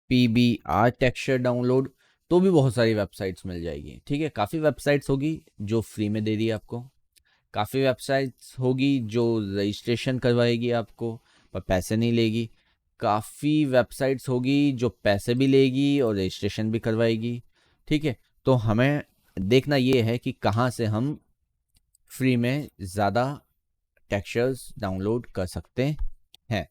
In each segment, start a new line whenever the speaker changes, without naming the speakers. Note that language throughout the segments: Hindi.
PBR टेक्सचर डाउनलोड, तो भी बहुत सारी वेबसाइट्स मिल जाएगी। ठीक है, काफ़ी वेबसाइट्स होगी जो फ्री में दे रही है आपको, काफ़ी वेबसाइट्स होगी जो रजिस्ट्रेशन करवाएगी आपको पर पैसे नहीं लेगी, काफ़ी वेबसाइट्स होगी जो पैसे भी लेगी और रजिस्ट्रेशन भी करवाएगी। ठीक है, तो हमें देखना ये है कि कहाँ से हम फ्री में ज़्यादा टेक्सचर्स डाउनलोड कर सकते हैं।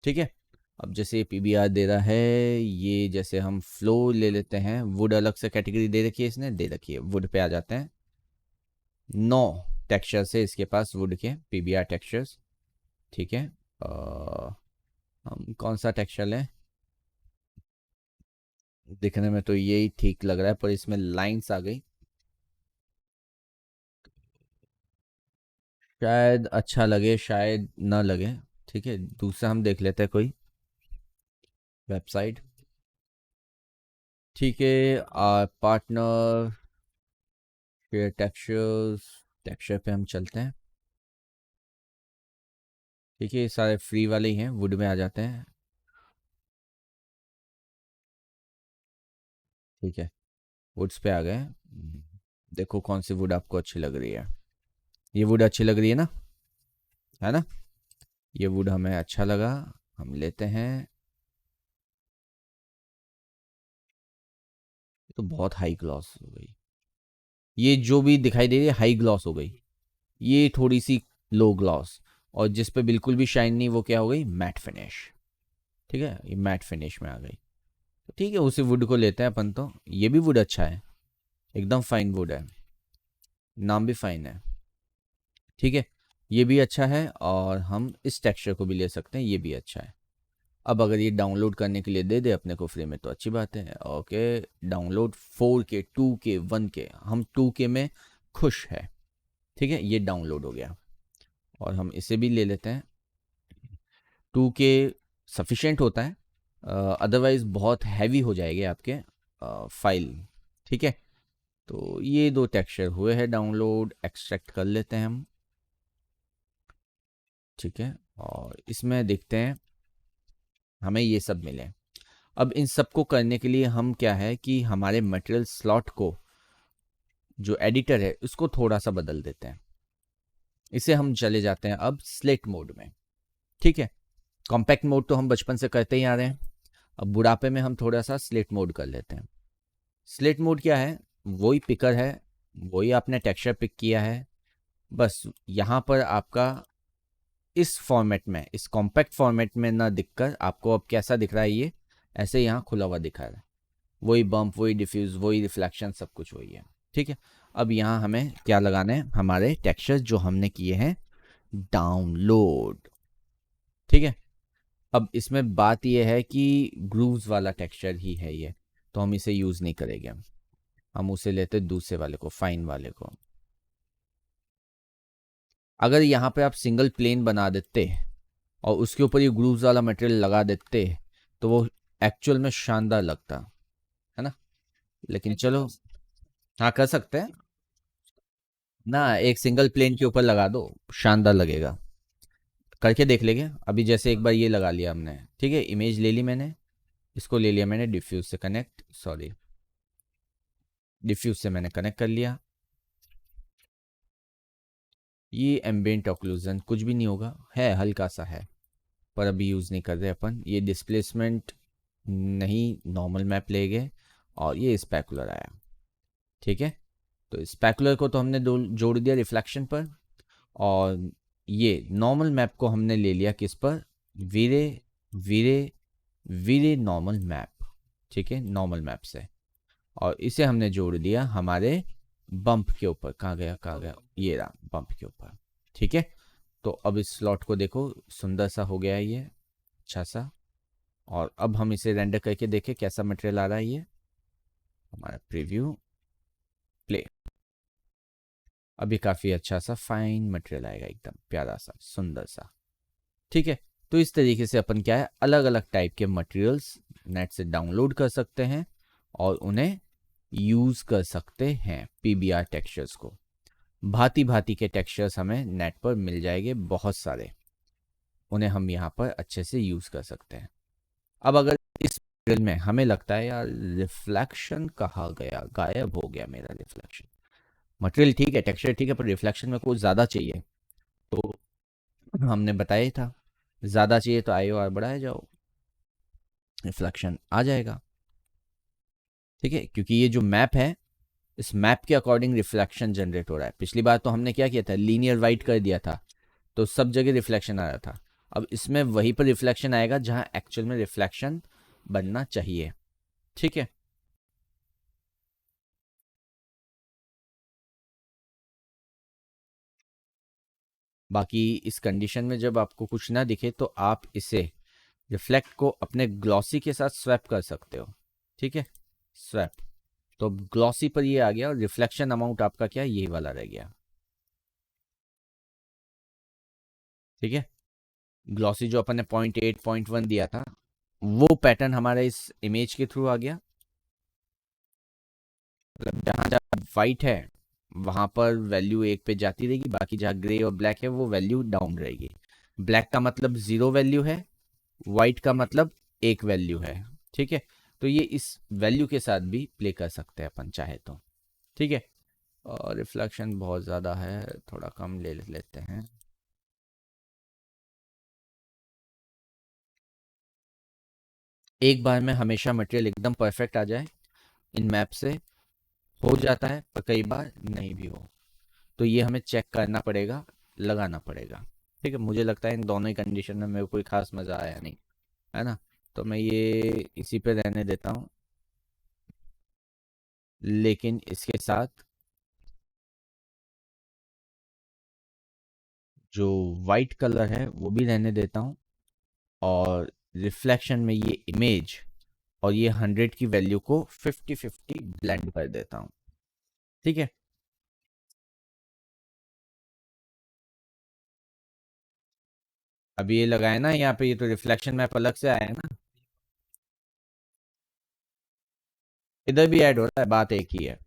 ठीक है, अब जैसे ये PBR दे रहा है, ये जैसे हम फ्लो ले लेते हैं, वुड अलग से कैटेगरी दे रखी है, इसने दे रखी है, वुड पे आ जाते हैं। 9 टेक्सचर्स है इसके पास वुड के, PBR टेक्सचर्स। ठीक है, हम कौन सा टेक्सचर लें? दिखने में तो यही ठीक लग रहा है पर इसमें लाइंस आ गई, शायद अच्छा लगे शायद ना लगे। ठीक है, दूसरा हम देख लेते हैं कोई वेबसाइट। ठीक है, पार्टनर शेयर टेक्सचर्स, टेक्सचर पे हम चलते हैं। ठीक है, ये सारे फ्री वाले ही हैं, वुड में आ जाते हैं। ठीक है, वुड्स पे आ गए। देखो कौन सी वुड आपको अच्छी लग रही है। ये वुड अच्छी लग रही है ना? ये वुड हमें अच्छा लगा, हम लेते हैं। ये तो बहुत हाई ग्लॉस हो गई, ये जो भी दिखाई दे रही है हाई ग्लॉस हो गई, ये थोड़ी सी लो ग्लॉस, और जिस पे बिल्कुल भी शाइन नहीं वो क्या हो गई, मैट फिनिश। ठीक है, ये मैट फिनिश में आ गई। तो ठीक है, उसी वुड को लेते हैं अपन तो। ये भी वुड अच्छा है, एकदम फाइन वुड है, नाम भी फाइन है। ठीक है, ये भी अच्छा है और हम इस टेक्सचर को भी ले सकते हैं, ये भी अच्छा है। अब अगर ये डाउनलोड करने के लिए दे दे अपने को फ्री में तो अच्छी बात है। Okay, download 4K 2K 1K, हम 2K में खुश है। ठीक है, ये डाउनलोड हो गया और हम इसे भी ले लेते हैं। 2K सफिशेंट होता है, अदरवाइज बहुत हैवी हो जाएगी आपके फाइल। ठीक है, तो ये दो टेक्सचर हुए हैं डाउनलोड, एक्सट्रैक्ट कर लेते हैं हम। ठीक है, और इसमें देखते हैं हमें ये सब मिले। अब इन सब को करने के लिए हम क्या है कि हमारे मटेरियल स्लॉट को, जो एडिटर है उसको थोड़ा सा बदल देते हैं। इसे हम चले जाते हैं अब स्लेट मोड में। ठीक है, कॉम्पैक्ट मोड तो हम बचपन से करते ही आ रहे हैं, अब बुढ़ापे में हम थोड़ा सा स्लेट मोड कर लेते हैं। स्लेट मोड क्या है, वही पिकर है, वही आपने टेक्सचर पिक किया है, बस यहाँ पर आपका इस फॉर्मेट में, इस कॉम्पैक्ट फॉर्मेट में ना दिखकर आपको अब कैसा दिख रहा है, ये ऐसे यहाँ खुला हुआ दिखा रहा है। वही बम्प, वही डिफ्यूज, वही रिफ्लेक्शन, सब कुछ वही है। ठीक है, अब यहाँ हमें क्या लगाना है, हमारे टेक्सचर्स जो हमने किए हैं डाउनलोड। ठीक है, अब इसमें बात यह है कि ग्रूव्स वाला टेक्सचर ही है ये, तो हम इसे यूज़ नहीं करेंगे। हम उसे लेते दूसरे वाले को, फाइन वाले को। अगर यहाँ पे आप सिंगल प्लेन बना देते और उसके ऊपर ये ग्रूव्स वाला मटेरियल लगा देते तो वो एक्चुअल में शानदार लगता है ना। लेकिन चलो, हाँ कर सकते हैं ना, एक सिंगल प्लेन के ऊपर लगा दो, शानदार लगेगा। करके देख लेंगे। अभी जैसे एक बार ये लगा लिया हमने, ठीक है, इमेज ले ली मैंने, इसको ले लिया मैंने डिफ्यूज से कनेक्ट, सॉरी, डिफ्यूज से मैंने कनेक्ट कर लिया। ये एम्बिएंट ऑक्लूजन कुछ भी नहीं होगा, है हल्का सा है, पर अभी यूज़ नहीं कर रहे अपन। ये डिस्प्लेसमेंट नहीं, नॉर्मल मैप ले गए और ये स्पेकुलर आया। ठीक है, तो स्पेकुलर को तो हमने जोड़ दिया रिफ्लेक्शन पर, और ये नॉर्मल मैप को हमने ले लिया किस पर, वीरे वीरे वीरे नॉर्मल मैप। ठीक है, नॉर्मल मैप से, और इसे हमने जोड़ दिया हमारे बम्प के ऊपर। कहाँ गया, कहाँ गया, ये रहा बम्प के ऊपर। ठीक है, तो अब इस स्लॉट को देखो, सुंदर सा हो गया है ये, अच्छा सा। और अब हम इसे रेंडर करके देखें कैसा मटेरियल आ रहा है। ये हमारा प्रीव्यू प्ले, अभी काफ़ी अच्छा सा फाइन मटेरियल आएगा, एकदम प्यारा सा सुंदर सा। ठीक है, तो इस तरीके से अपन क्या है, अलग अलग टाइप के मटेरियल्स नेट से डाउनलोड कर सकते हैं और उन्हें यूज़ कर सकते हैं। PBR टेक्सचर्स को, भांति भांति के टेक्सचर्स हमें नेट पर मिल जाएंगे बहुत सारे, उन्हें हम यहाँ पर अच्छे से यूज़ कर सकते हैं। अब अगर इस मटेरियल में हमें लगता है यार रिफ्लेक्शन कहाँ गया, गायब हो गया मेरा रिफ्लेक्शन, मटेरियल ठीक है, टेक्सचर ठीक है, पर रिफ्लेक्शन में कुछ ज़्यादा चाहिए, तो हमने बताया ही था, ज़्यादा चाहिए तो आई आर बढ़ाए जाओ, रिफ्लेक्शन आ जाएगा। ठीक है, क्योंकि ये जो मैप है, इस मैप के अकॉर्डिंग रिफ्लेक्शन जनरेट हो रहा है। पिछली बार तो हमने क्या किया था, लीनियर वाइट कर दिया था, तो सब जगह रिफ्लेक्शन आ रहा था। अब इसमें वहीं पर रिफ्लेक्शन आएगा जहां एक्चुअल में रिफ्लेक्शन बनना चाहिए। ठीक है, बाकी इस कंडीशन में जब आपको कुछ ना दिखे तो आप इसे रिफ्लेक्ट को अपने ग्लॉसी के साथ स्वैप कर सकते हो। ठीक है, स्वैप, तो ग्लॉसी पर ये आ गया और रिफ्लेक्शन अमाउंट आपका क्या, यही वाला रह गया। ठीक है, ग्लॉसी जो अपन ने 0.8 0.1 दिया था, वो पैटर्न हमारा इस इमेज के थ्रू आ गया। मतलब जहां जहां वाइट है वहां पर वैल्यू एक पे जाती रहेगी, बाकी जहां ग्रे और ब्लैक है वो वैल्यू डाउन रहेगी। ब्लैक का मतलब जीरो वैल्यू है, वाइट का मतलब एक वैल्यू है। ठीक है, तो ये इस वैल्यू के साथ भी प्ले कर सकते हैं अपन चाहे तो। ठीक है, और रिफ्लेक्शन बहुत ज़्यादा है, थोड़ा कम ले लेते हैं। एक बार में हमेशा मटेरियल एकदम परफेक्ट आ जाए इन मैप से हो जाता है, पर कई बार नहीं भी हो, तो ये हमें चेक करना पड़ेगा, लगाना पड़ेगा। ठीक है, मुझे लगता है इन दोनों ही कंडीशन में मेरे को कोई खास मज़ा आया नहीं, है ना, तो मैं ये इसी पे रहने देता हूँ। लेकिन इसके साथ जो वाइट कलर है वो भी रहने देता हूँ, और रिफ्लेक्शन में ये इमेज और ये 100 की वैल्यू को 50-50 ब्लेंड कर देता हूँ। ठीक है, अब ये लगाए ना यहाँ पे, ये तो रिफ्लेक्शन मैप अलग से आया है ना, इधर भी ऐड हो रहा है, बात एक ही है।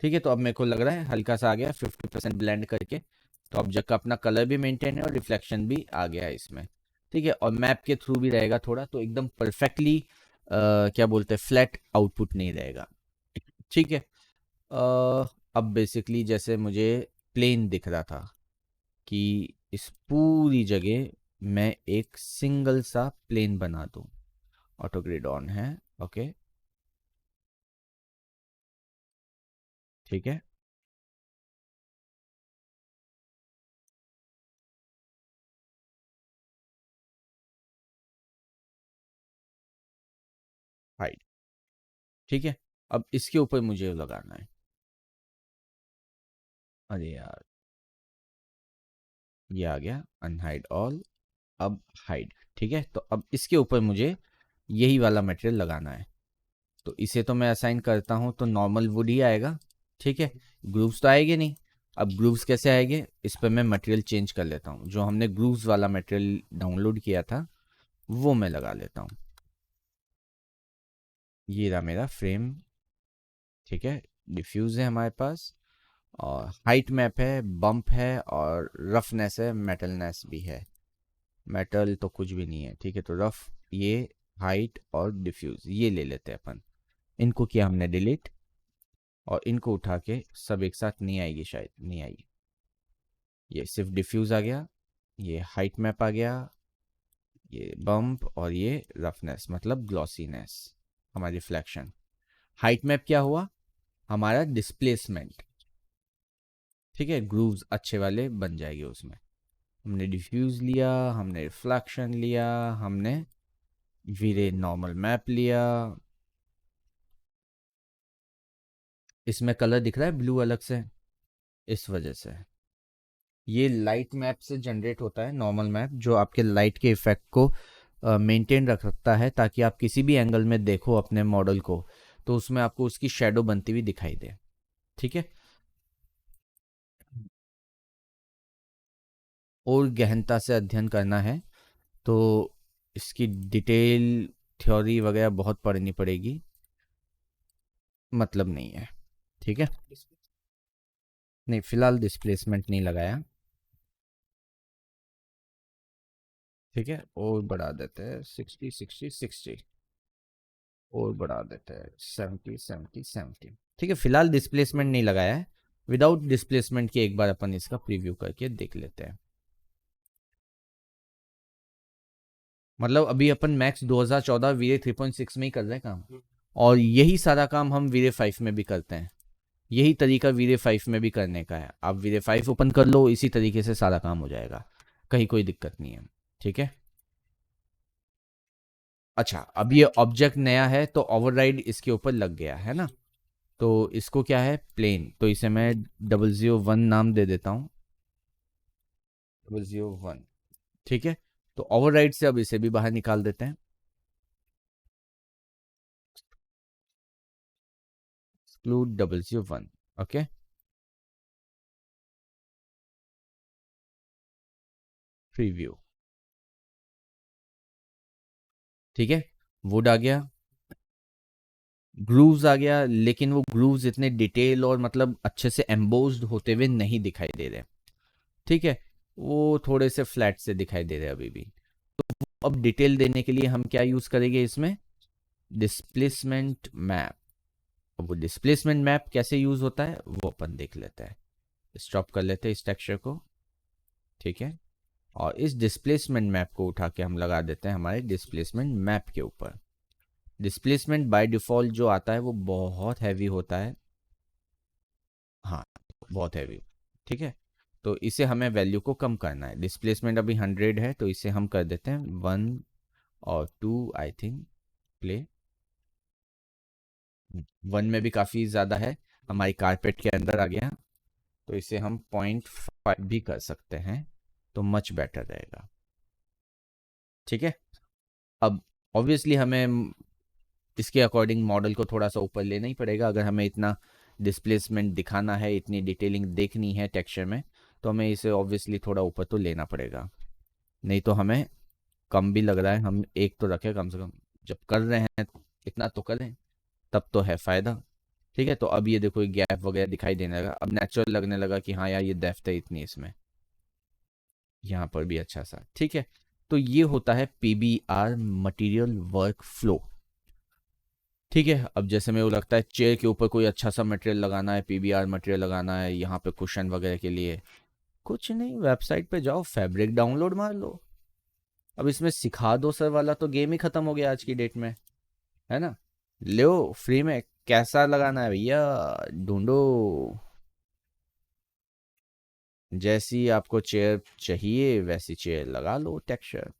ठीक है, तो अब मेरे को लग रहा है हल्का सा आ गया 50% ब्लेंड करके, तो ऑब्जेक्ट का अपना कलर भी मेंटेन है और रिफ्लेक्शन भी आ गया है इसमें। ठीक है, और मैप के थ्रू भी रहेगा थोड़ा, तो एकदम परफेक्टली क्या बोलते हैं, फ्लैट आउटपुट नहीं रहेगा। ठीक है, अब बेसिकली जैसे मुझे प्लेन दिख रहा था कि इस पूरी जगह मैं एक सिंगल सा प्लेन बना दूं। ऑटो ग्रिड ऑन है, ओके। ठीक है, हाइड। ठीक है, अब इसके ऊपर मुझे लगाना है, अरे यार ये आ गया अनहाइड ऑल, अब हाइड। ठीक है, तो अब इसके ऊपर मुझे यही वाला मटेरियल लगाना है, तो इसे तो मैं असाइन करता हूँ तो नॉर्मल वुड ही आएगा। ठीक है, ग्रूव्स तो आएंगे नहीं। अब ग्रूव्स कैसे आएंगे, इस पर मैं मटेरियल चेंज कर लेता हूँ, जो हमने ग्रूव्स वाला मटेरियल डाउनलोड किया था वो मैं लगा लेता हूँ। ये रहा मेरा फ्रेम। ठीक है, डिफ्यूज है हमारे पास, और हाइट मैप है, बम्प है, और रफनेस है, मेटलनेस भी है। मेटल तो कुछ भी नहीं है। ठीक है, तो रफ, ये हाइट और डिफ्यूज ये ले लेते हैं अपन। इनको किया हमने डिलीट, और इनको उठा के सब एक साथ नहीं आएगी, शायद नहीं आएगी। ये सिर्फ डिफ्यूज आ गया, ये हाइट मैप आ गया, ये बम्प, और ये रफनेस मतलब ग्लॉसीनेस, हमारी रिफ्लेक्शन। हाइट मैप क्या हुआ, हमारा डिस्प्लेसमेंट। ठीक है, ग्रूव्स अच्छे वाले बन जाएंगे उसमें। हमने डिफ्यूज लिया, हमने रिफ्लेक्शन लिया, हमने वीरे नॉर्मल मैप लिया। इसमें कलर दिख रहा है ब्लू अलग से, इस वजह से। ये लाइट मैप से जनरेट होता है, नॉर्मल मैप जो आपके लाइट के इफेक्ट को मेंटेन रख सकता है, ताकि आप किसी भी एंगल में देखो अपने मॉडल को तो उसमें आपको उसकी शेडो बनती हुई दिखाई दे। ठीक है, और गहनता से अध्ययन करना है तो इसकी डिटेल थ्योरी वगैरह बहुत पढ़नी पड़ेगी, मतलब नहीं है। ठीक है, नहीं फिलहाल डिस्प्लेसमेंट नहीं लगाया। ठीक है, और बढ़ा देते हैं 60 60 60, और बढ़ा देते हैं 70 70 70। ठीक है, फिलहाल डिस्प्लेसमेंट नहीं लगाया है। विदाउट डिस्प्लेसमेंट के एक बार अपन इसका प्रीव्यू करके देख लेते हैं। मतलब अभी अपन मैक्स 2014 वीरे 3.6 में ही कर रहे हैं काम, और यही सारा काम हम वीरे 5 में भी करते हैं। यही तरीका वीरे 5 में भी करने का है। आप वीरे 5 ओपन कर लो, इसी तरीके से सारा काम हो जाएगा, कहीं कोई दिक्कत नहीं है। ठीक है, अच्छा, अब ये ऑब्जेक्ट नया है तो ओवरराइड इसके ऊपर लग गया है ना। तो इसको क्या है, प्लेन, तो इसे मैं 001 नाम दे देता हूँ, 001। ठीक है, तो ओवरराइड से अब इसे भी बाहर निकाल देते हैं, एक्सक्लूड 001। Okay, preview. ठीक है, वुड आ गया, ग्रूव्स आ गया, लेकिन वो ग्रूव्स इतने डिटेल और मतलब अच्छे से एम्बोस्ड होते हुए नहीं दिखाई दे रहे। ठीक है, वो थोड़े से फ्लैट से दिखाई दे रहे अभी भी। अब डिटेल देने के लिए हम क्या यूज करेंगे इसमें, डिस्प्लेसमेंट मैप। अब वो डिस्प्लेसमेंट मैप कैसे यूज होता है वो अपन देख लेते हैं। स्टॉप कर लेते हैं इस टेक्सचर को। ठीक है, और इस डिस्प्लेसमेंट मैप को उठा के हम लगा देते हैं हमारे डिस्प्लेसमेंट मैप के ऊपर। डिस्प्लेसमेंट बाय डिफॉल्ट जो आता है वो बहुत हैवी होता है, हाँ, बहुत हैवी। ठीक है, तो इसे हमें वैल्यू को कम करना है। डिस्प्लेसमेंट अभी 100 है, तो इसे हम कर देते हैं 1 और 2, आई थिंक। प्ले 1 में भी काफ़ी ज़्यादा है, हमारी कारपेट के अंदर आ गया, तो इसे हम 0.5 भी कर सकते हैं, तो मच बेटर रहेगा। ठीक है, अब ऑब्वियसली हमें इसके अकॉर्डिंग मॉडल को थोड़ा सा ऊपर लेना ही पड़ेगा। अगर हमें इतना डिस्प्लेसमेंट दिखाना है, इतनी डिटेलिंग देखनी है टेक्सचर में, तो हमें इसे ऑब्वियसली थोड़ा ऊपर तो लेना पड़ेगा, नहीं तो हमें कम भी लग रहा है। हम एक तो रखें कम से कम, जब कर रहे हैं इतना तो करें, तब तो है फ़ायदा। ठीक है, तो अब ये देखो गैप वगैरह दिखाई देने लगा, अब नेचुरल लगने लगा कि हाँ यार ये डेप्थ है इतनी इसमें, यहाँ पर भी अच्छा सा। ठीक है, तो ये होता है पीबीआर, मटेरियल वर्क फ्लो। ठीक है, अब जैसे मेरे को लगता है चेयर के ऊपर कोई अच्छा सा मटेरियल लगाना है, पीबीआर मटेरियल लगाना है यहाँ पे कुशन वगैरह के लिए, कुछ नहीं, वेबसाइट पे जाओ, फैब्रिक डाउनलोड मार लो। अब इसमें सिखा दो सर वाला तो गेम ही खत्म हो गया आज की डेट में, है ना। लो फ्री में, कैसा लगाना है भैया, ढूंढो। जैसी आपको चेयर चाहिए वैसी चेयर लगा लो। टेक्सचर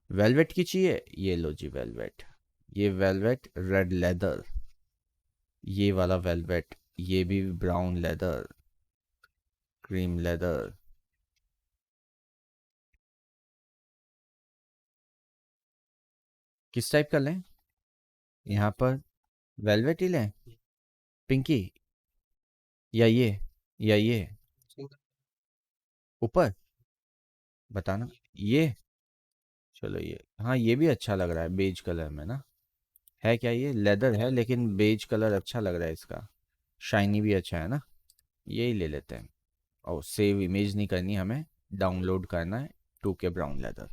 वेलवेट की चाहिए, ये लो जी वेलवेट, ये वेलवेट रेड लेदर, ये वाला वेलवेट, ये भी ब्राउन लेदर, क्रीम लेदर। किस टाइप का लें, यहाँ पर वेलवेट ही लें, पिंकी, या ये ऊपर, बताना। ये, चलो ये, हाँ ये भी अच्छा लग रहा है बेज कलर में ना। है क्या, ये लेदर है लेकिन बेज कलर अच्छा लग रहा है इसका, शाइनी भी अच्छा है ना। यही ले लेते हैं। और सेव इमेज नहीं करनी हमें, डाउनलोड करना है 2K ब्राउन लेदर।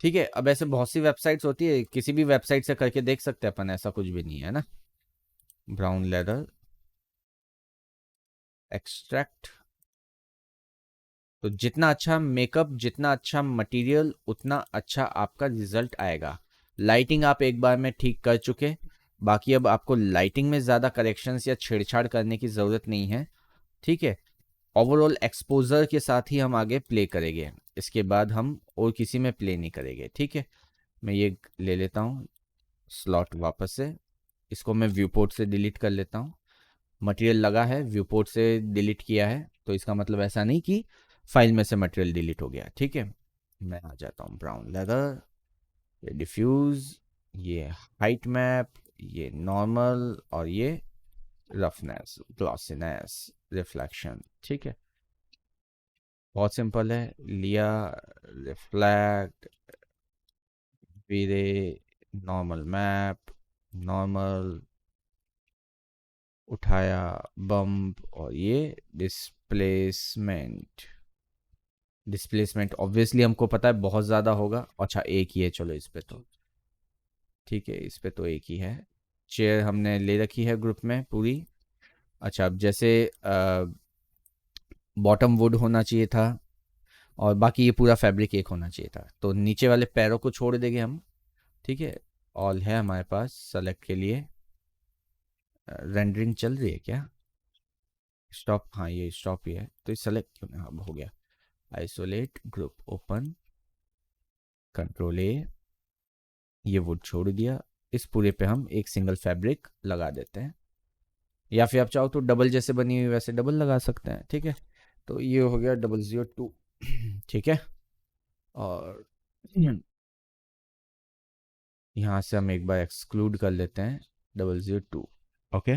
ठीक है, अब ऐसे बहुत सी वेबसाइट्स होती है, किसी भी वेबसाइट से करके देख सकते हैं अपन, ऐसा कुछ भी नहीं है ना। ब्राउन लेदर एक्सट्रैक्ट, तो जितना अच्छा मेकअप, जितना अच्छा मटेरियल, उतना अच्छा आपका रिजल्ट आएगा। लाइटिंग आप एक बार में ठीक कर चुके, बाकी अब आपको लाइटिंग में ज़्यादा करेक्शंस या छेड़छाड़ करने की ज़रूरत नहीं है। ठीक है, ओवरऑल एक्सपोजर के साथ ही हम आगे प्ले करेंगे, इसके बाद हम और किसी में प्ले नहीं करेंगे। ठीक है, मैं ये ले लेता हूँ स्लॉट वापस से, इसको मैं व्यू पोर्ट से डिलीट कर लेता हूँ। मटेरियल लगा है, व्यू पोर्ट से डिलीट किया है, तो इसका मतलब ऐसा नहीं कि फाइल में से मटेरियल डिलीट हो गया। ठीक है, मैं आ जाता हूँ ब्राउन लेदर, ये डिफ्यूज, ये हाइट मैप, ये नॉर्मल, और ये रफनेस, ग्लॉसीनेस, रिफ्लेक्शन। ठीक है, बहुत सिंपल है, लिया, रिफ्लेक्ट, फिर नॉर्मल मैप, नॉर्मल, उठाया, बम्प, और ये डिस्प्लेसमेंट, डिस्प्लेसमेंट ऑब्वियसली हमको पता है बहुत ज़्यादा होगा। अच्छा एक ही है, चलो इस पे तो ठीक है, इस पे तो एक ही है। चेयर हमने ले रखी है ग्रुप में पूरी। अच्छा अब जैसे बॉटम वुड होना चाहिए था और बाकी ये पूरा फैब्रिक एक होना चाहिए था, तो नीचे वाले पैरों को छोड़ देंगे हम। ठीक है, ऑल है हमारे पास सेलेक्ट के लिए। रेंडरिंग चल रही है क्या? स्टॉप, हाँ ये स्टॉप ही है, तो सेलेक्ट क्यों नहीं, हाँ हो गया। आइसोलेट ग्रुप ओपन, कंट्रोल ए, ये वुड छोड़ दिया। इस पूरे पे हम एक सिंगल फैब्रिक लगा देते हैं, या फिर आप चाहो तो डबल जैसे बनी हुई वैसे डबल लगा सकते हैं। ठीक है, तो ये हो गया 002। ठीक है, और यहाँ से हम एक बार एक्सक्लूड कर लेते हैं 002। ओके,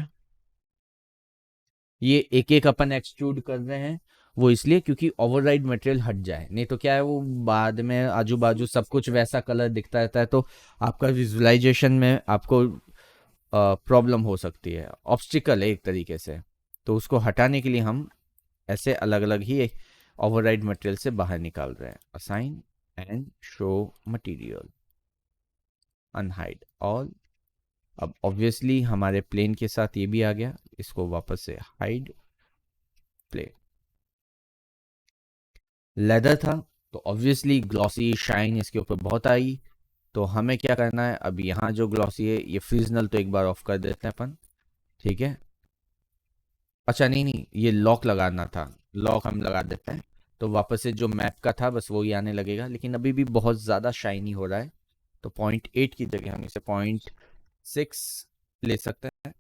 ये एक एक अपन एक्सक्लूड कर रहे हैं, वो इसलिए क्योंकि ओवरराइड मटेरियल हट जाए, नहीं तो क्या है वो बाद में आजू बाजू सब कुछ वैसा कलर दिखता रहता है, तो आपका विजुअलाइजेशन में आपको प्रॉब्लम हो सकती है, ऑब्स्टिकल है एक तरीके से। तो उसको हटाने के लिए हम ऐसे अलग अलग ही ओवरराइड मटेरियल से बाहर निकाल रहे हैं। Assign and show material, unhide all. अब ऑब्वियसली हमारे प्लेन के साथ ये भी आ गया, इसको वापस से हाइड प्लेन। लेदर था तो ऑब्वियसली ग्लॉसी शाइन इसके ऊपर बहुत आई, तो हमें क्या करना है, अब यहाँ जो ग्लॉसी है ये फ्रीजनल तो एक बार ऑफ कर देते हैं अपन। ठीक है, अच्छा नहीं नहीं, ये लॉक लगाना था, लॉक हम लगा देते हैं, तो वापस से जो मैप का था बस वही आने लगेगा, लेकिन अभी भी बहुत ज़्यादा शाइनी हो रहा है, तो 0.8 की जगह हम इसे 0.6 ले सकते हैं।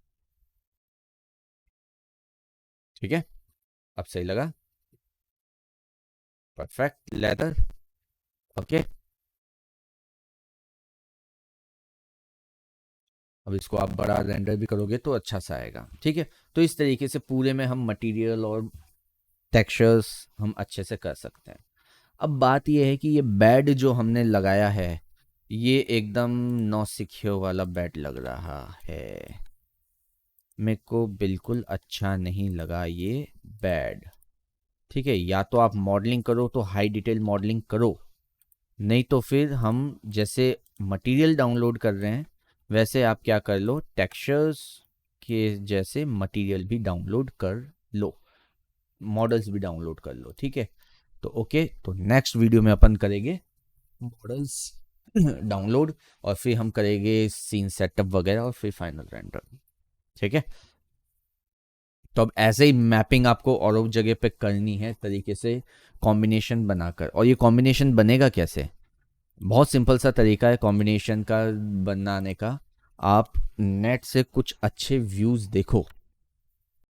ठीक है, अब सही लगा, परफेक्ट लेदर। ओके, अब इसको आप बड़ा रेंडर भी करोगे तो अच्छा सा आएगा। ठीक है, तो इस तरीके से पूरे में हम मटेरियल और टेक्सचर्स हम अच्छे से कर सकते हैं। अब बात यह है कि ये बेड जो हमने लगाया है ये एकदम नौसिखियो वाला बेड लग रहा है, मेरे को बिल्कुल अच्छा नहीं लगा ये बेड। ठीक है, या तो आप मॉडलिंग करो तो हाई डिटेल मॉडलिंग करो, नहीं तो फिर हम जैसे मटेरियल डाउनलोड कर रहे हैं वैसे आप क्या कर लो, टेक्सचर्स के जैसे मटेरियल भी डाउनलोड कर लो, मॉडल्स भी डाउनलोड कर लो। ठीक है, तो ओके, तो नेक्स्ट वीडियो में अपन करेंगे मॉडल्स डाउनलोड और फिर हम करेंगे सीन सेटअप वगैरह और फिर फाइनल रेंडर। ठीक है, तो अब ऐसे ही मैपिंग आपको और जगह पे करनी है तरीके से कॉम्बिनेशन बनाकर। और ये कॉम्बिनेशन बनेगा कैसे, बहुत सिंपल सा तरीका है कॉम्बिनेशन का बनाने का। आप नेट से कुछ अच्छे व्यूज़ देखो,